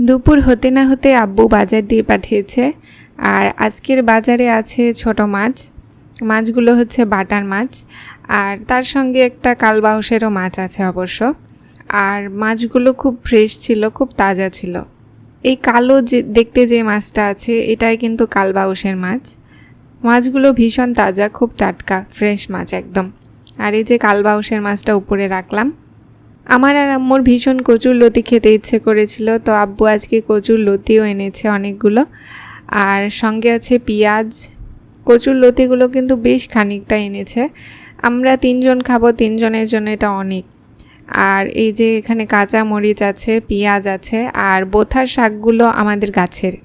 দুপুর হতে না হতে আব্বু বাজার দিয়ে পাঠিয়েছে। আর আজকের বাজারে আছে ছোট মাছ। মাছগুলো হচ্ছে বাটার মাছ, আর তার সঙ্গে একটা কালবাউসেরও মাছ আছে অবশ্য। আর মাছগুলো খুব ফ্রেশ ছিল, খুব তাজা ছিল। এই কালো যে দেখতে যে মাছটা আছে এটাই কিন্তু কালবাউসের মাছ। মাছগুলো ভীষণ তাজা, খুব টাটকা ফ্রেশ মাছ একদম। আর এই যে কালবাউসের মাছটা উপরে রাখলাম। আমার আর আম্মুর ভীষণ কচুর লতি খেতে ইচ্ছে করেছিল, তো আব্বু আজকে কচুর লতিও এনেছে অনেকগুলো। আর সঙ্গে আছে পেঁয়াজ। কচুর লতিগুলো কিন্তু বেশ খানিকটা এনেছে। আমরা 3 জন খাবো, 3 জনের জন্য এটা অনেক। আর এই যে এখানে কাঁচা মরিচ আছে, পেঁয়াজ আছে, আর বোথার শাকগুলো আমাদের গাছের।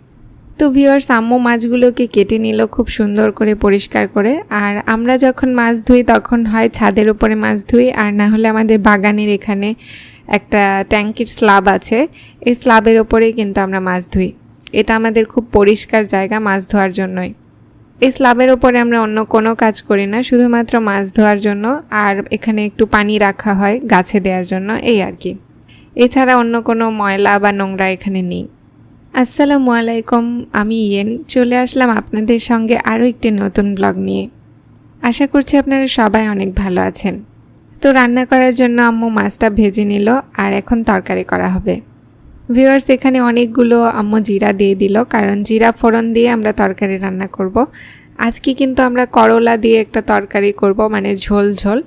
তো ভিউয়ার্স, আম্মু মাছগুলোকে কেটে নিল খুব সুন্দর করে পরিষ্কার করে। আর আমরা যখন মাছ ধুই তখন হয় ছাদের উপরে মাছ ধুই, আর না হলে আমাদের বাগানের এখানে একটা ট্যাঙ্কির স্ল্যাব আছে, এই স্ল্যাবের ওপরেই কিন্তু আমরা মাছ ধুই। এটা আমাদের খুব পরিষ্কার জায়গা মাছ ধোয়ার জন্যই। এই স্ল্যাবের ওপরে আমরা অন্য কোনো কাজ করি না, শুধুমাত্র মাছ ধোয়ার জন্য। আর এখানে একটু পানি রাখা হয় গাছে দেওয়ার জন্য, এই আর কি। এছাড়া অন্য কোনো ময়লা বা নোংরা এখানে নেই। আসসালামু আলাইকুম, আমি ইয়েন চলে আসলাম আপনাদের সঙ্গে আরও একটি নতুন ব্লগ নিয়ে। আশা করছি আপনারা সবাই অনেক ভালো আছেন। তো রান্না করার জন্য আম্মু মাছটা ভেজে নিল, আর এখন তরকারি করা হবে। ভিউয়ার্স, এখানে অনেকগুলো আম্মু জিরা দিয়ে দিল, কারণ জিরা ফোড়ন দিয়ে আমরা তরকারি রান্না করব। আজকে কিন্তু আমরা করলা দিয়ে একটা তরকারি করব, মানে ঝোল ঝোল।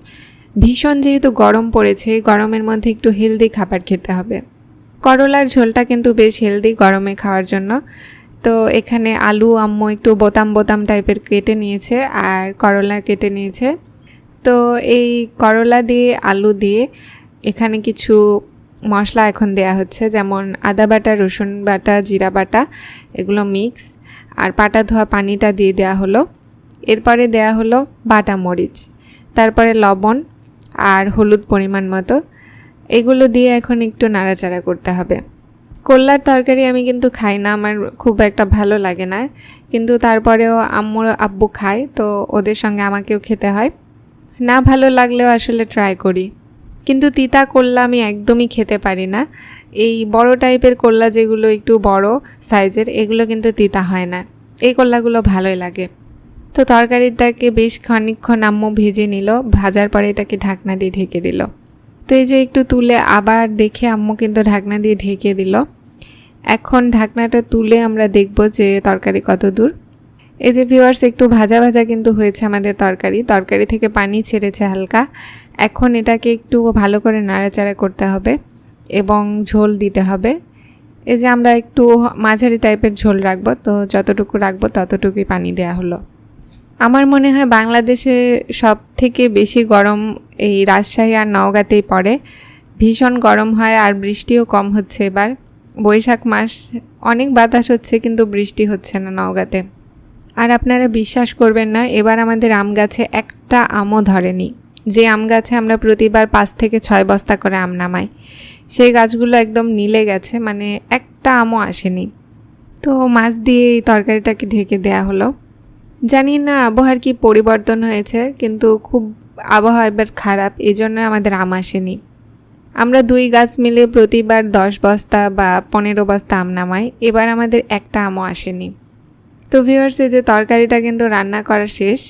ভীষণ যেহেতু গরম পড়েছে, গরমের মধ্যে একটু হেলদি খাবার খেতে হবে। করলার ঝোলটা কিন্তু বেশ হেলদি গরমে খাওয়ার জন্য। তো এখানে আলু আম্মু একটু বোতাম বোতাম টাইপের কেটে নিয়েছে, আর করলা কেটে নিয়েছে। তো এই করলা দিয়ে আলু দিয়ে এখানে কিছু মশলা এখন দেয়া হচ্ছে, যেমন আদা বাটা, রসুন বাটা, জিরা বাটা, এগুলো মিক্স। আর পাটা ধোয়া পানিটা দিয়ে দেওয়া হলো। এরপরে দেয়া হলো বাটা মরিচ, তারপরে লবণ আর হলুদ পরিমাণ মতো। এগুলো দিয়ে এখন একটু নাড়াচাড়া করতে হবে। করলার তরকারি আমি কিন্তু খাই না, আমার খুব একটা ভালো লাগে না, কিন্তু তারপরেও আব্বু খায়, তো ওদের সঙ্গে আমাকেও খেতে হয়। না ভালো লাগলেও আসলে ট্রাই করি। কিন্তু তিতা করলা আমি একদমই খেতে পারি না। এই বড় টাইপের করলা যেগুলো একটু বড় সাইজের, এগুলো কিন্তু তিতা হয় না। এই করলাগুলো ভালোই লাগে। তো তরকারিটাকে বেশ খানিকক্ষণ আম্মু ভেজে নিল, ভাজার পরে এটাকে ঢাকনা দিয়ে ঢেকে দিল। তো এই যে একটু তুলে আবার দেখে আম্মু কিন্তু ঢাকনা দিয়ে ঢেকে দিল। এখন ঢাকনাটা তুলে আমরা দেখব যে তরকারি কত দূর। এই যে ভিউয়ার্স, একটু ভাজা ভাজা কিন্তু হয়েছে আমাদের তরকারি থেকে পানি ছেড়েছে হালকা। এখন এটাকে একটু ভালো করে নাড়াচাড়া করতে হবে এবং ঝোল দিতে হবে। এই যে আমরা একটু মাঝারি টাইপের ঝোল রাখবো, তো যতটুকু রাখবো ততটুকুই পানি দেওয়া হলো। আমার মনে হয় বাংলাদেশে সব থেকে বেশি গরম এই রাজশাহী আর নওগাঁতেই পড়ে। ভীষণ গরম হয়, আর বৃষ্টিও কম হচ্ছে এবার। বৈশাখ মাস, অনেক বাতাস হচ্ছে কিন্তু বৃষ্টি হচ্ছে না নওগাঁতে। আর আপনারা বিশ্বাস করবেন না, এবার আমাদের আম গাছে একটা আমও ধরেনি। যে আম গাছে আমরা প্রতিবার 5 থেকে 6 বস্তা করে আম নামাই, সেই গাছগুলো একদম নীলে গেছে, মানে একটা আমও আসেনি। তো মাছ দিয়ে এই তরকারিটাকে ঢেকে দেয়া হলো। জানি না আবহাওয়ার কি পরিবর্তন হয়েছে, কিন্তু খুব আবহাওয়া এবার খারাপ, এই জন্য আমাদের আম আসেনি। আমরা 2 গাছ মিলে প্রতিবার 10 বস্তা বা 15 বস্তা আম নামাই, এবার আমাদের একটা আমও আসেনি। তো ভিউয়ার্স, এই যে তরকারিটা কিন্তু রান্না করা শেষ,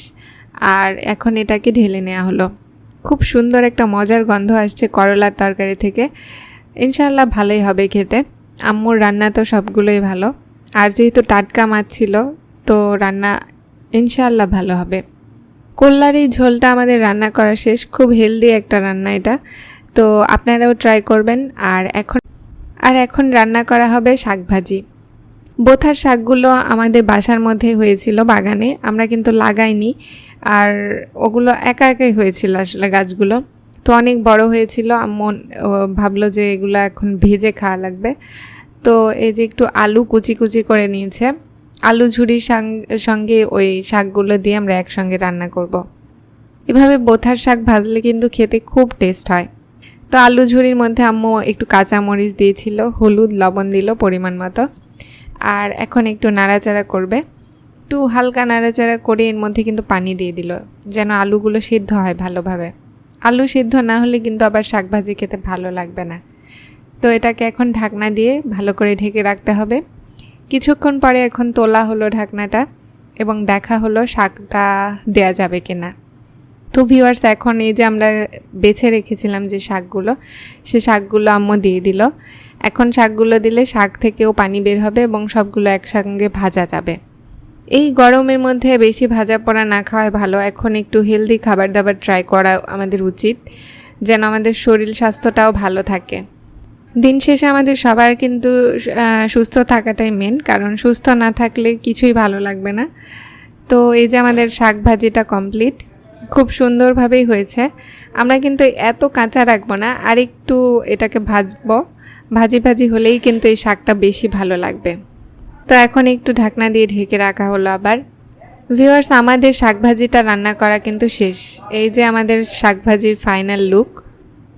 আর এখন এটাকে ঢেলে নেওয়া হলো। খুব সুন্দর একটা মজার গন্ধ আসছে করলার তরকারি থেকে। ইনশাআল্লাহ ভালোই হবে খেতে। আম্মুর রান্না তো সবগুলোই ভালো, আর যেহেতু টাটকা মাছ ছিল, তো রান্না ইনশাআল্লাহ ভালো হবে। করলার এই ঝোলটা আমাদের রান্না করা শেষ। খুব হেলদি একটা রান্না এটা, তো আপনারাও ট্রাই করবেন। আর এখন রান্না করা হবে শাকভাজি। বোথার শাকগুলো আমাদের বাসার মধ্যে হয়েছিল বাগানে, আমরা কিন্তু লাগাইনি। আর ওগুলো একা একাই হয়েছিল আসলে গাছগুলো, তো অনেক বড় হয়েছিল। আম্মু ভাবলো যে এগুলো এখন ভেজে খাওয়া লাগবে। তো এই যে একটু আলু কুচি কুচি করে নিয়েছে, আলু ঝুরির সঙ্গে ওই শাকগুলো দিয়ে আমরা একসঙ্গে রান্না করব। এভাবে বোথার শাক ভাজলে কিন্তু খেতে খুব টেস্ট হয়। তো আলু ঝুরির মধ্যে আম্মু একটু কাঁচামরিচ দিয়েছিল, হলুদ লবণ দিল পরিমাণ মতো। আর এখন একটু নাড়াচাড়া করবে, একটু হালকা নাড়াচাড়া করে এর মধ্যে কিন্তু পানি দিয়ে দিল, যেন আলুগুলো সিদ্ধ হয় ভালোভাবে। আলু সিদ্ধ না হলে কিন্তু আবার শাকভাজি খেতে ভালো লাগবে না। তো এটাকে এখন ঢাকনা দিয়ে ভালো করে ঢেকে রাখতে হবে। কিছুক্ষণ পরে এখন তোলা হলো ঢাকনাটা এবং দেখা হলো শাকটা দেয়া যাবে কিনা। তো ভিউয়ার্স, এখন এই যে আমরা বেছে রেখেছিলাম যে শাকগুলো, সে শাকগুলো আম্মু দিয়ে দিল। এখন শাকগুলো দিলে শাক থেকেও পানি বের হবে এবং সবগুলো একসঙ্গে ভাজা যাবে। এই গরমের মধ্যে বেশি ভাজা পোড়া না খাওয়াই ভালো। এখন একটু হেলদি খাবার দাবার ট্রাই করা আমাদের উচিত, যেন আমাদের শরীর স্বাস্থ্যটাও ভালো থাকে। দিন শেষে আমাদের সবার কিন্তু সুস্থ থাকাটাই মেন, কারণ সুস্থ না থাকলে কিছুই ভালো লাগবে না। তো এই যে আমাদের শাক ভাজিটা কমপ্লিট, খুব সুন্দরভাবেই হয়েছে। আমরা কিন্তু এত কাঁচা রাখবো না, আর একটু এটাকে ভাজবো। ভাজি ভাজি হলেই কিন্তু এই শাকটা বেশি ভালো লাগবে। তো এখন একটু ঢাকনা দিয়ে ঢেকে রাখা হলো আবার। ভিউয়ার্স, আমাদের শাকভাজিটা রান্না করা কিন্তু শেষ। এই যে আমাদের শাকভাজির ফাইনাল লুক।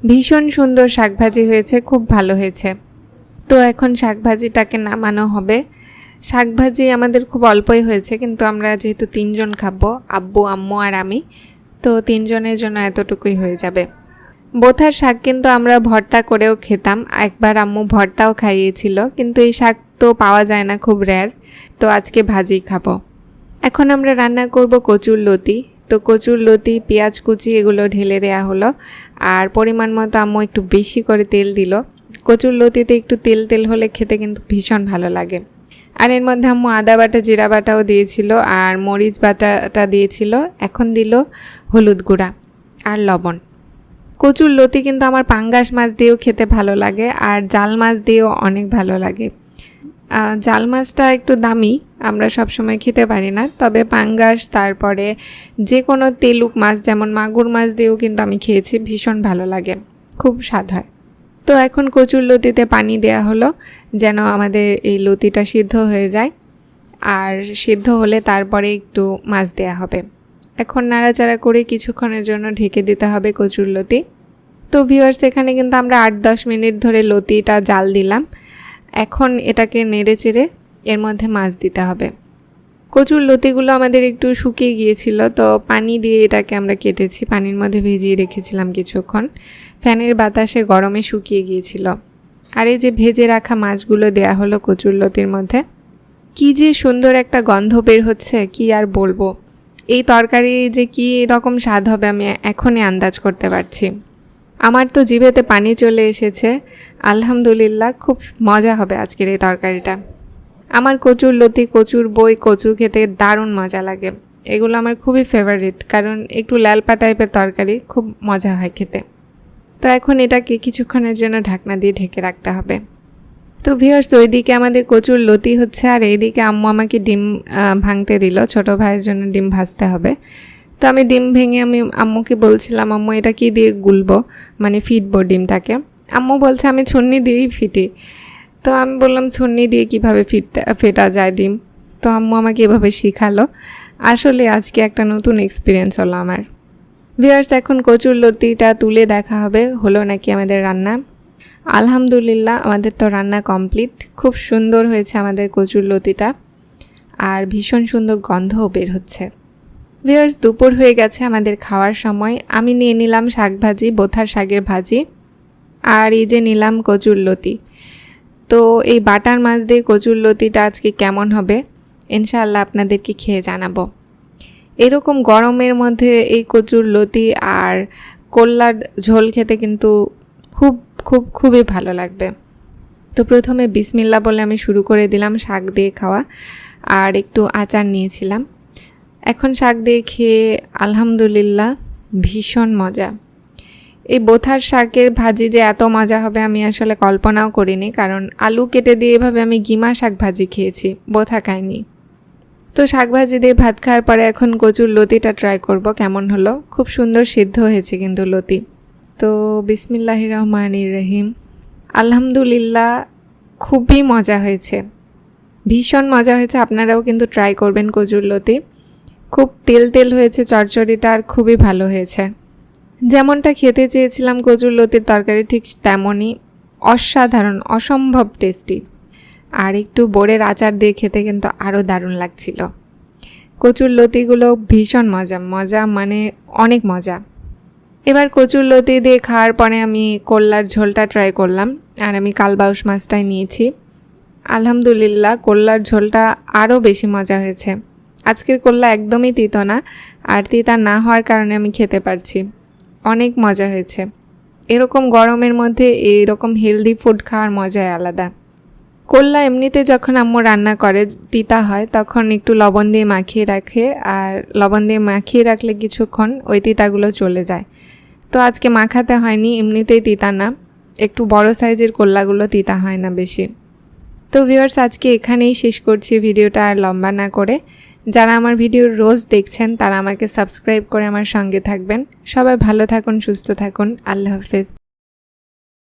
ভীষণ সুন্দর শাকভাজি হয়েছে, খুব ভালো হয়েছে। তো এখন শাকভাজিটাকে নামানো হবে। শাকভাজি আমাদের খুব অল্পই হয়েছে, কিন্তু আমরা যেহেতু 3 জন খাবো, আব্বু, আম্মু আর আমি, তো 3 জনের জন্য এতটুকুই হয়ে যাবে। বোথার শাক কিন্তু আমরা ভর্তা করেও খেতাম, একবার আম্মু ভর্তাও খাইয়েছিল, কিন্তু এই শাক তো পাওয়া যায় না, খুব রেয়ার। তো আজকে ভাজি খাবো। এখন আমরা রান্না করব কচুর লতি। তো কচুর লতি, পেঁয়াজ কুচি এগুলো ঢেলে দেয়া হলো, আর পরিমাণ মতো আম্মু একটু বেশি করে তেল দিল। কচুর লতিতে একটু তেল তেল হলে খেতে কিন্তু ভীষণ ভালো লাগে। আর এর মধ্যে আম্মু আদা বাটা, জিরা বাটাও দিয়েছিল, আর মরিচ বাটাটা দিয়েছিল। এখন দিল হলুদ গুঁড়া আর লবণ। কচুর লতি কিন্তু আমার পাঙ্গাস মাছ দিয়েও খেতে ভালো লাগে, আর জাল মাছ দিয়েও অনেক ভালো লাগে। জাল মাছটা একটু দামি, আমরা সবসময় খেতে পারি না, তবে পাঙ্গাস, তারপরে যে কোনো তেলুক মাছ যেমন মাগুর মাছ দিয়েও কিন্তু আমি খেয়েছি, ভীষণ ভালো লাগে, খুব স্বাদ হয়। তো এখন কচুর লতিতে পানি দেয়া হলো, যেন আমাদের এই লতিটা সিদ্ধ হয়ে যায়, আর সিদ্ধ হলে তারপরে একটু মাছ দেয়া হবে। এখন নাড়াচাড়া করে কিছুক্ষণের জন্য ঢেকে দিতে হবে কচুর লতি। তো ভিউয়ার্স, এখানে কিন্তু আমরা 8-10 মিনিট ধরে লতিটা জাল দিলাম। এখন এটাকে নেড়ে চেড়ে এর মধ্যে মাছ দিতে হবে। কচুর লতিগুলো আমাদের একটু শুকিয়ে গিয়েছিল, তো পানি দিয়ে এটাকে আমরা কেটেছি, পানির মধ্যে ভিজিয়ে রেখেছিলাম কিছুক্ষণ। ফ্যানের বাতাসে গরমে শুকিয়ে গিয়েছিল। আর এই যে ভেজে রাখা মাছগুলো দেয়া হলো কচুর লতির মধ্যে। কি যে সুন্দর একটা গন্ধ বের হচ্ছে, কি আর বলবো। এই তরকারি যে কি রকম স্বাদ হবে আমি এখনই আন্দাজ করতে পারছি। আমার তো জিভেতে পানি চলে এসেছে। আলহামদুলিল্লাহ, খুব মজা হবে আজকের এই তরকারিটা। আমার কচুর লতি, কচুর বই, কচু খেতে দারুণ মজা লাগে। এগুলো আমার খুবই ফেভারিট, কারণ একটু লালপা টাইপের তরকারি, খুব মজা হয় খেতে। তো এখন এটাকে কিছুক্ষণের জন্য ঢাকনা দিয়ে ঢেকে রাখতে হবে। তো ভিউয়ার্স, ওইদিকে আমাদের কচুর লতি হচ্ছে, আর এইদিকে আম্মু আমাকে ডিম ভাঙতে দিল, ছোট ভাইয়ের জন্য ডিম ভাজতে হবে। তো আমি ডিম ভেঙে আমি আম্মুকে বলছিলাম, আম্মু এটা কি দিয়ে গুলবো, মানে ফিটবো ডিমটাকে। আম্মু বলছে আমি ছন্নি দিয়েই ফিটি। তো আমি বললাম ছন্নি দিয়ে কিভাবে ফেটা যায় ডিম। তো আম্মু আমাকে এভাবে শিখালো। আসলে আজকে একটা নতুন এক্সপিরিয়েন্স হলো আমার। ভিউয়ার্স, এখন কচুর লতিটা তুলে দেখা হবে হলো নাকি আমাদের রান্না। আলহামদুলিল্লাহ, আমাদের তো রান্না কমপ্লিট। খুব সুন্দর হয়েছে আমাদের কচুর লতিটা, আর ভীষণ সুন্দর গন্ধও বের হচ্ছে। ভিউয়ার্স, দুপুর হয়ে গেছে, আমাদের খাওয়ার সময়। আমি নিয়ে নিলাম শাক ভাজি, বোথার শাকের ভাজি, আর এই যে নিলাম কচুর লতি। তো এই বাটার মাছ দিয়ে কচুর লতিটা আজকে কেমন হবে ইনশাআল্লাহ আপনাদেরকে খেয়ে জানাবো। এরকম গরমের মধ্যে এই কচুর লতি আর কল্লার ঝোল খেতে কিন্তু খুব খুব খুবই ভালো লাগবে। তো প্রথমে বিসমিল্লাহ বলে আমি শুরু করে দিলাম শাক দিয়ে খাওয়া, আর একটু আচার নিয়েছিলাম। এখন শাক দিয়ে খেয়ে আলহামদুলিল্লাহ ভীষণ মজা। এই বোথার শাকের ভাজি যে এত মজা হবে আমি আসলে কল্পনাও করিনি, কারণ আলু কেটে দিয়ে এভাবে আমি গিমা শাক ভাজি খেয়েছি, বোথা খাইনি। তো শাক ভাজি দিয়ে ভাত খাওয়ার পরে এখন কচুর লতিটা ট্রাই করব কেমন হলো। খুব সুন্দর সিদ্ধ হয়েছে কিন্তু লতি। তো বিসমিল্লাহির রহমানির রহিম। আলহামদুলিল্লাহ, খুবই মজা হয়েছে, ভীষণ মজা হয়েছে। আপনারাও কিন্তু ট্রাই করবেন কচুর লতি। খুব তেল তেল হয়েছে চচ্চড়িটা, আর খুবই ভালো হয়েছে। যেমনটা খেতে চেয়েছিলাম কচুর লতির তরকারি, ঠিক তেমনই অসাধারণ, অসম্ভব টেস্টি। আর একটু বোরের আচার দিয়ে খেতে কিন্তু আরও দারুণ লাগছিল। কচুর লতিগুলো ভীষণ মজা, মজা মানে অনেক মজা। এবার কচুরলতি দিয়ে খাওয়ার পরে আমি করলার ঝোলটা ট্রাই করলাম, আর আমি কালবাউস মাছটাই নিয়েছি। আলহামদুলিল্লাহ করলার ঝোলটা আরও বেশি মজা হয়েছে। আজকের করলা একদমই তিতো না, আর তিতা না হওয়ার কারণে আমি খেতে পারছি। অনেক মজা হয়েছে। এরকম গরমের মধ্যে এইরকম হেলদি ফুড খাওয়ার মজাই আলাদা। করলা এমনিতে যখন আম্মু রান্না করে তিতা হয়, তখন একটু লবণ দিয়ে মাখিয়ে রাখে, আর লবণ দিয়ে মাখিয়ে রাখলে কিছুক্ষণ ওই তিতাগুলো চলে যায়। তো আজকে মাখাতে হয়নি, এমনিতেই তিতা না, একটু বড় সাইজের করলাগুলো তিতা হয় না বেশি। তো ভিউয়ার্স, আজকে এখানেই শেষ করছি ভিডিওটা, আর লম্বা না করে। যারা আমার ভিডিও রোজ দেখছেন তারা আমাকে সাবস্ক্রাইব করে আমার সঙ্গে থাকবেন। সবাই ভালো থাকুন, সুস্থ থাকুন। আল্লাহ হাফেজ।